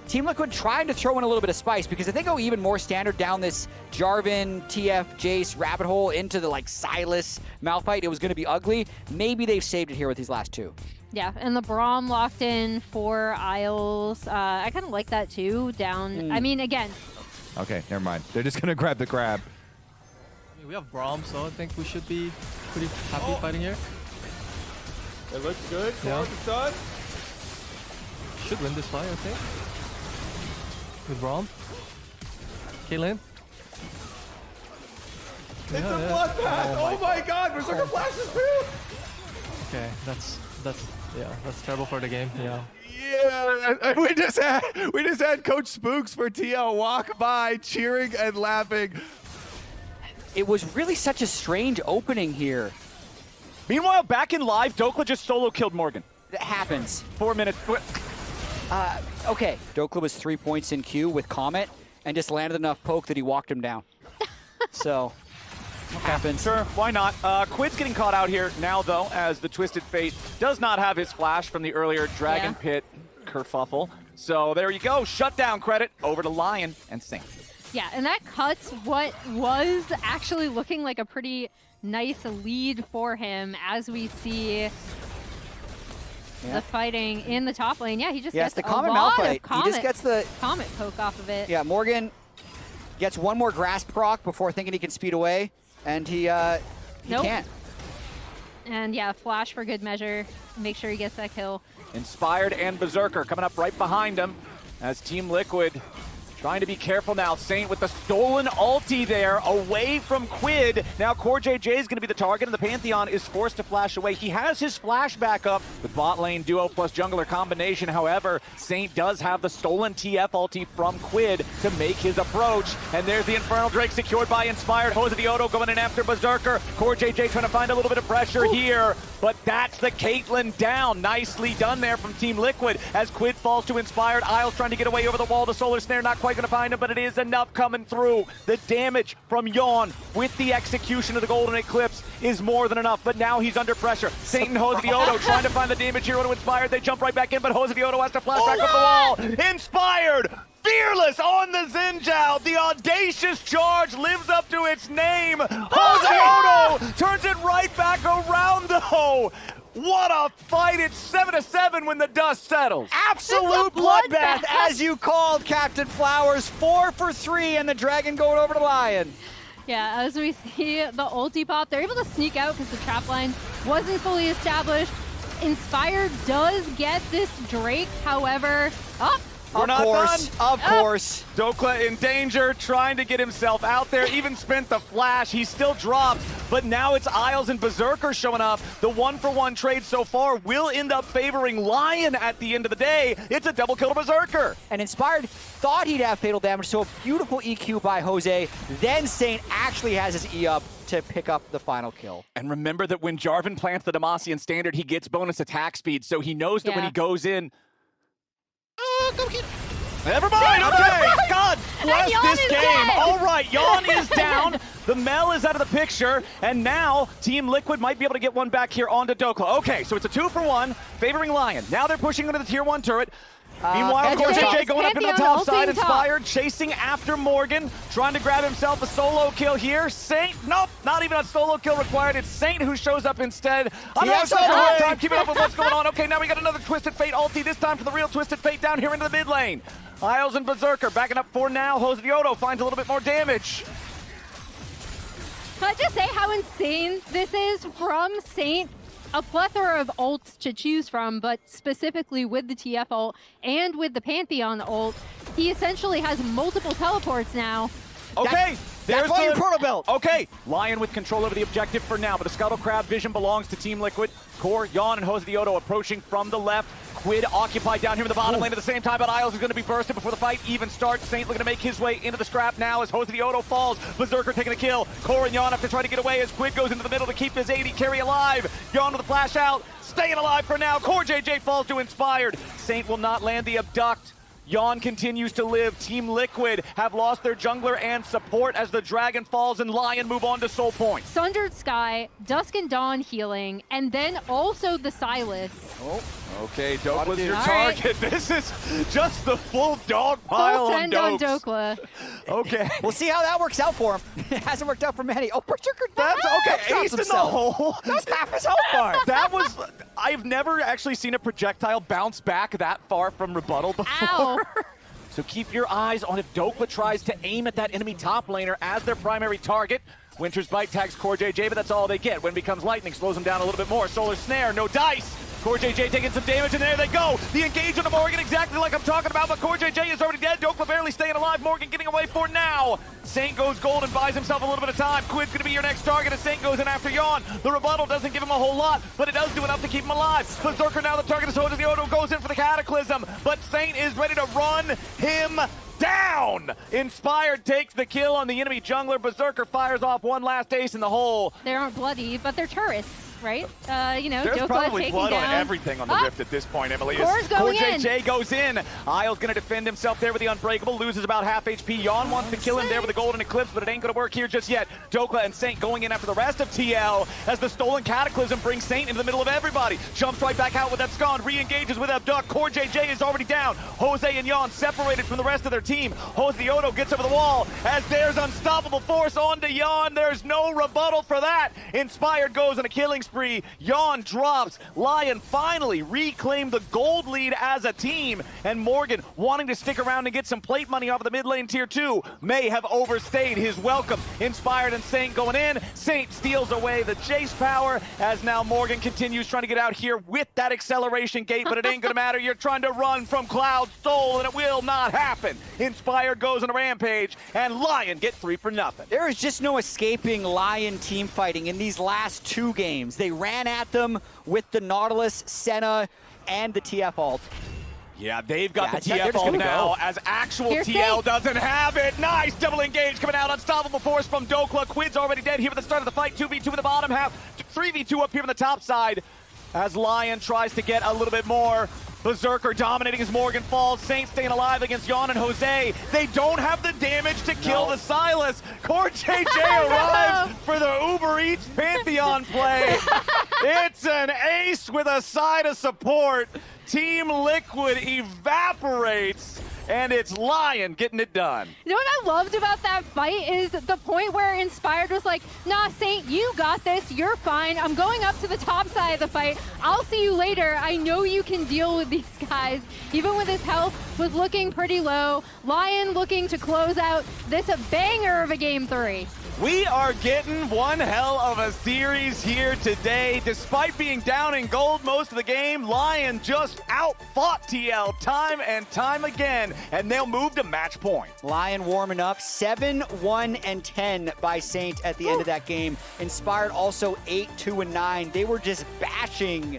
Team Liquid trying to throw in a little bit of spice, because if they go even more standard down this Jarvan, TF, Jace rabbit hole into the like Sylas Malphite, it was going to be ugly. Maybe they've saved it here with these last two. Yeah, and the Braum locked in for Isles. I kind of like that too, down. I mean, again. Okay, never mind. They're just going to grab the grab. I mean, we have Braum, so I think we should be pretty happy fighting here. It looks good. Yeah. Done. Should win this fight, I think. With Braum. Caitlyn. It's a bloodbath! Oh my god, Berserker flashes too! Okay, that's terrible for the game. Yeah. Yeah, we just had Coach Spooks for TL walk by, cheering and laughing. It was really such a strange opening here. Meanwhile, back in live, Dokla just solo killed Morgan. That happens. 4 minutes. Okay, Dokla was 3 points in queue with Comet and just landed enough poke that he walked him down. So, happens. Sure, why not? Quid's getting caught out here now, though, as the Twisted Fate does not have his flash from the earlier Dragon Pit kerfuffle. So there you go. Shutdown credit over to Lion and Saint. Yeah, and that cuts what was actually looking like a pretty nice lead for him as we see the fighting in the top lane. Yeah, he just gets the a Comet lot Malphite. of He just gets the Comet poke off of it. Yeah, Morgan gets one more grasp proc before thinking he can speed away, and he can't. And yeah, flash for good measure. Make sure he gets that kill. Inspired and Berserker coming up right behind him as Team Liquid trying to be careful now. Saint with the stolen ulti there, away from Quid. Now Core JJ is going to be the target, and the Pantheon is forced to flash away. He has his flash back up with bot lane duo plus jungler combination. However, Saint does have the stolen TF ulti from Quid to make his approach. And there's the Infernal Drake secured by Inspired. Jose Diodo going in after Berserker. Core JJ trying to find a little bit of pressure here, but that's the Caitlyn down. Nicely done there from Team Liquid as Quid falls to Inspired. Isles trying to get away over the wall. The Solar Snare not quite going to find him, but it is enough coming through. The damage from LYON with the execution of the Golden Eclipse is more than enough, but now he's under pressure. Saint and Jose Diodo trying to find the damage here to Inspired. They jump right back in, but Jose Diodo has to flash back up the wall. Inspired! Fearless on the Zinjao. The audacious charge lives up to its name. Jose Diodo turns it right back around, though. What a fight! It's 7-7 when the dust settles. Absolute bloodbath, as you called, Captain Flowers. 4 for 3, and the Dragon going over to Lion. Yeah, as we see the ulti pop, they're able to sneak out because the trap line wasn't fully established. Inspired does get this Drake, however, We're not done. Of course. Dokla in danger, trying to get himself out there, even spent the flash. He still dropped, but now it's Isles and Berserker showing up. The 1-for-1 trade so far will end up favoring Lion at the end of the day. It's a double kill to Berserker. And Inspired thought he'd have fatal damage, so a beautiful EQ by Jose. Then Saint actually has his E up to pick up the final kill. And remember that when Jarvan plants the Demacian Standard, he gets bonus attack speed, so he knows that when he goes in, never mind, okay! God bless this game! All right, LYON is down, the Mel is out of the picture, and now Team Liquid might be able to get one back here onto Dokla. Okay, so it's a 2-for-1, favoring Lion. Now they're pushing into the tier 1 turret. Meanwhile, Core JJ going up to the top side, Inspired, chasing after Morgan, trying to grab himself a solo kill here. Saint, nope, not even a solo kill required. It's Saint who shows up instead. I'm having a hard time keeping up with what's going on. Okay, now we got another Twisted Fate ulti, this time for the real Twisted Fate down here into the mid lane. Isles and Berserker backing up for now. Jose Diodo finds a little bit more damage. Can I just say how insane this is from Saint? A plethora of ults to choose from, but specifically with the TF ult and with the Pantheon ult, he essentially has multiple teleports now. Okay, that's why you Proto Belt. Okay, Lion with control over the objective for now, but the Scuttle Crab vision belongs to Team Liquid. Core, LYON, and Jose Diodo approaching from the left. Quid occupied down here in the bottom lane at the same time, but Isles is going to be bursted before the fight even starts. Saint looking to make his way into the scrap now as Jose Diodo falls. Berserker taking a kill. Core and LYON have to try to get away as Quid goes into the middle to keep his AD carry alive. LYON with a flash out, staying alive for now. Core JJ falls to Inspired. Saint will not land the abduct. LYON continues to live. Team Liquid have lost their jungler and support as the Dragon falls and LYON move on to Soul Point. Sundered Sky, Dusk and Dawn healing, and then also the Sylas. Oh, okay, Dokla's your All target. right. This is just the full dog pile Full on send on Dokes. Dokla. Okay. We'll see how that works out for him. It hasn't worked out for many. Oh, Berserker. That's okay. Ace in the hole. That's half his health bar. That was, I've never actually seen a projectile bounce back that far from rebuttal before. Ow. So keep your eyes on if Dokla tries to aim at that enemy top laner as their primary target. Winter's Bite tags CoreJJ, but that's all they get. When becomes Lightning, slows them down a little bit more. Solar Snare, no dice. CoreJJ taking some damage, and there they go. The engage on the Morgan, exactly like I'm talking about, but CoreJJ is already dead. Dokla barely staying alive. Morgan getting away for now. Saint goes gold and buys himself a little bit of time. Quid's going to be your next target as Saint goes in after LYON. The rebuttal doesn't give him a whole lot, but it does do enough to keep him alive. Berserker now the target is Hoda. The Odo goes in for the Cataclysm, but Saint is ready to run him down. Inspired takes the kill on the enemy jungler. Berserker fires off one last ace in the hole. They aren't bloody, but they're turrets, right? You know, There's Dokla probably taking blood down. on everything on the Rift at this point, Emily. Core's going in. CoreJJ goes in. Isle's going to defend himself there with the Unbreakable. Loses about half HP. LYON wants to kill him there with the Golden Eclipse, but it ain't going to work here just yet. Dokla and Saint going in after the rest of TL as the Stolen Cataclysm brings Saint into the middle of everybody. Jumps right back out with Abscond. Re-engages with Abduct. CoreJJ is already down. Jose and LYON separated from the rest of their team. Jose the Odo gets over the wall as there's unstoppable force onto LYON. There's no rebuttal for that. Inspired goes on a killing spree. LYON drops. LYON finally reclaimed the gold lead as a team, and Morgan wanting to stick around and get some plate money off of the mid lane tier 2 may have overstayed his welcome. Inspired and Saint going in. Saint steals away the chase power as now Morgan continues trying to get out here with that acceleration gate, but it ain't gonna matter. You're trying to run from Cloud Soul and it will not happen. Inspired goes on a rampage and LYON get 3 for nothing. There is just no escaping LYON team fighting in these last 2 games. They ran at them with the Nautilus, Senna, and the TF ult. Yeah, they've got the they're TF just ult gonna now go. as actual Here's TL Saint. doesn't have it. Nice double engage coming out. Unstoppable force from Dokla. Quid's already dead here at the start of the fight. 2v2 in the bottom half. 3v2 up here on the top side as LYON tries to get a little bit more. Berserker dominating as Morgan falls. Saint staying alive against LYON and Jose. They don't have the damage to kill the Sylas. CoreJJ arrives for the Uber Eats Pantheon play. It's an ace with a side of support. Team Liquid evaporates, and it's LYON getting it done. You know what I loved about that fight is the point where Inspired was like, nah, Saint, you got this. You're fine. I'm going up to the top side of the fight. I'll see you later. I know you can deal with these guys. Even with his health was looking pretty low. LYON looking to close out this banger of a game 3. We are getting one hell of a series here today. Despite being down in gold most of the game, LYON just outfought TL time and time again, and they'll move to match point. LYON warming up, 7, 1, and 10 by Saint at the end of that game. Inspired also 8, 2, and 9. They were just bashing